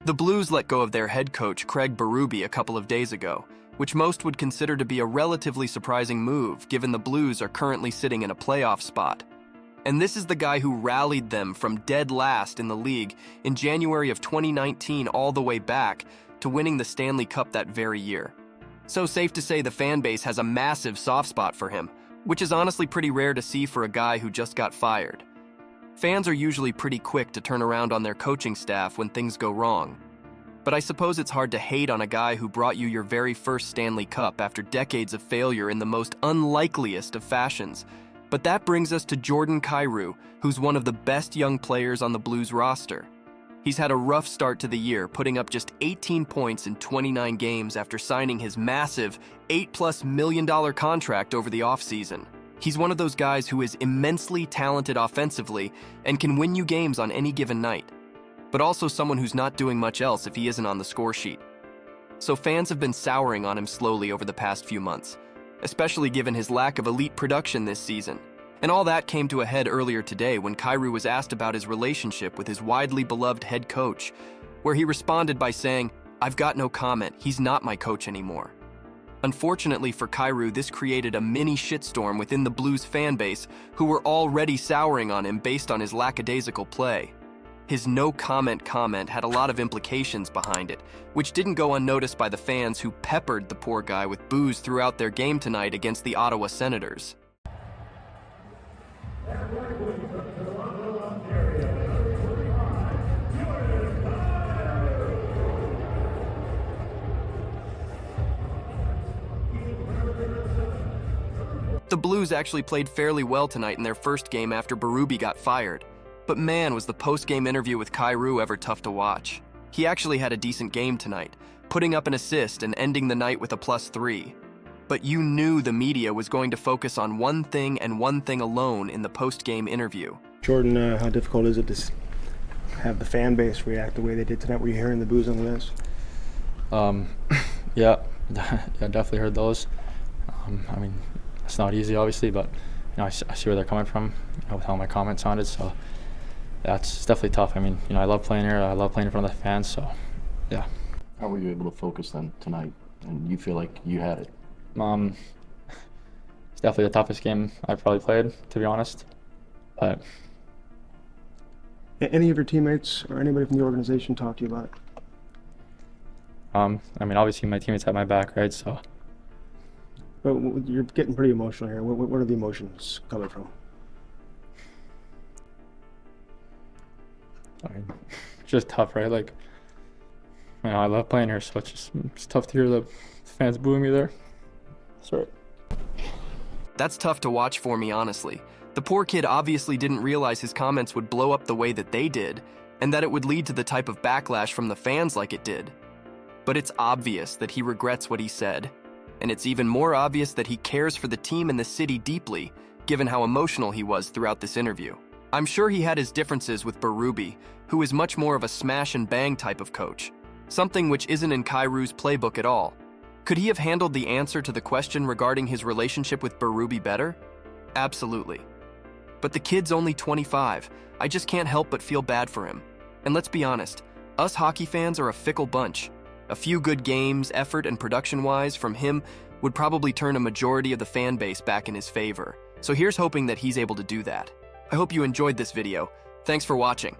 The Blues let go of their head coach, Craig Berube, a couple of days ago, which most would consider to be a relatively surprising move, given the Blues are currently sitting in a playoff spot. And this is the guy who rallied them from dead last in the league in January of 2019 all the way back to winning the Stanley Cup that very year. So safe to say the fan base has a massive soft spot for him, which is honestly pretty rare to see for a guy who just got fired. Fans are usually pretty quick to turn around on their coaching staff when things go wrong. But I suppose it's hard to hate on a guy who brought you your very first Stanley Cup after decades of failure in the most unlikeliest of fashions. But that brings us to Kyrou, who's one of the best young players on the Blues roster. He's had a rough start to the year, putting up just 18 points in 29 games after signing his massive $8+ million contract over the offseason. He's one of those guys who is immensely talented offensively and can win you games on any given night, but also someone who's not doing much else if he isn't on the score sheet. So fans have been souring on him slowly over the past few months, especially given his lack of elite production this season. And all that came to a head earlier today when Kyrou was asked about his relationship with his widely beloved head coach, where he responded by saying, "I've got no comment, he's not my coach anymore." Unfortunately for Kyrou, this created a mini shitstorm within the Blues fan base, who were already souring on him based on his lackadaisical play. His no-comment comment had a lot of implications behind it, which didn't go unnoticed by the fans who peppered the poor guy with boos throughout their game tonight against the Ottawa Senators. The Blues actually played fairly well tonight in their first game after Berube got fired. But man, was the post-game interview with Kyrou ever tough to watch. He actually had a decent game tonight, putting up an assist and ending the night with a +3. But you knew the media was going to focus on one thing and one thing alone in the post-game interview. Jordan, how difficult is it to have the fan base react the way they did tonight? Were you hearing the boos on the list? Yeah, definitely heard those. I mean, it's not easy, obviously, but I see where they're coming from, with how my comments sounded. So yeah, it's definitely tough. I mean, I love playing here. I love playing in front of the fans. So yeah. How were you able to focus then tonight, and you feel like you had it? It's definitely the toughest game I've probably played, to be honest. But any of your teammates or anybody from the organization talk to you about it? I mean, obviously my teammates have my back, right? So. But you're getting pretty emotional here. What are the emotions coming from? I mean, it's just tough, right? Like, I love playing here, so it's tough to hear the fans booing me there. Sorry. That's tough to watch for me, honestly. The poor kid obviously didn't realize his comments would blow up the way that they did, and that it would lead to the type of backlash from the fans like it did. But it's obvious that he regrets what he said, and it's even more obvious that he cares for the team and the city deeply, given how emotional he was throughout this interview. I'm sure he had his differences with Berube, who is much more of a smash and bang type of coach, something which isn't in Kyrou's playbook at all. Could he have handled the answer to the question regarding his relationship with Berube better? Absolutely. But the kid's only 25. I just can't help but feel bad for him. And let's be honest, us hockey fans are a fickle bunch. A few good games, effort and production-wise from him would probably turn a majority of the fan base back in his favor. So here's hoping that he's able to do that. I hope you enjoyed this video. Thanks for watching.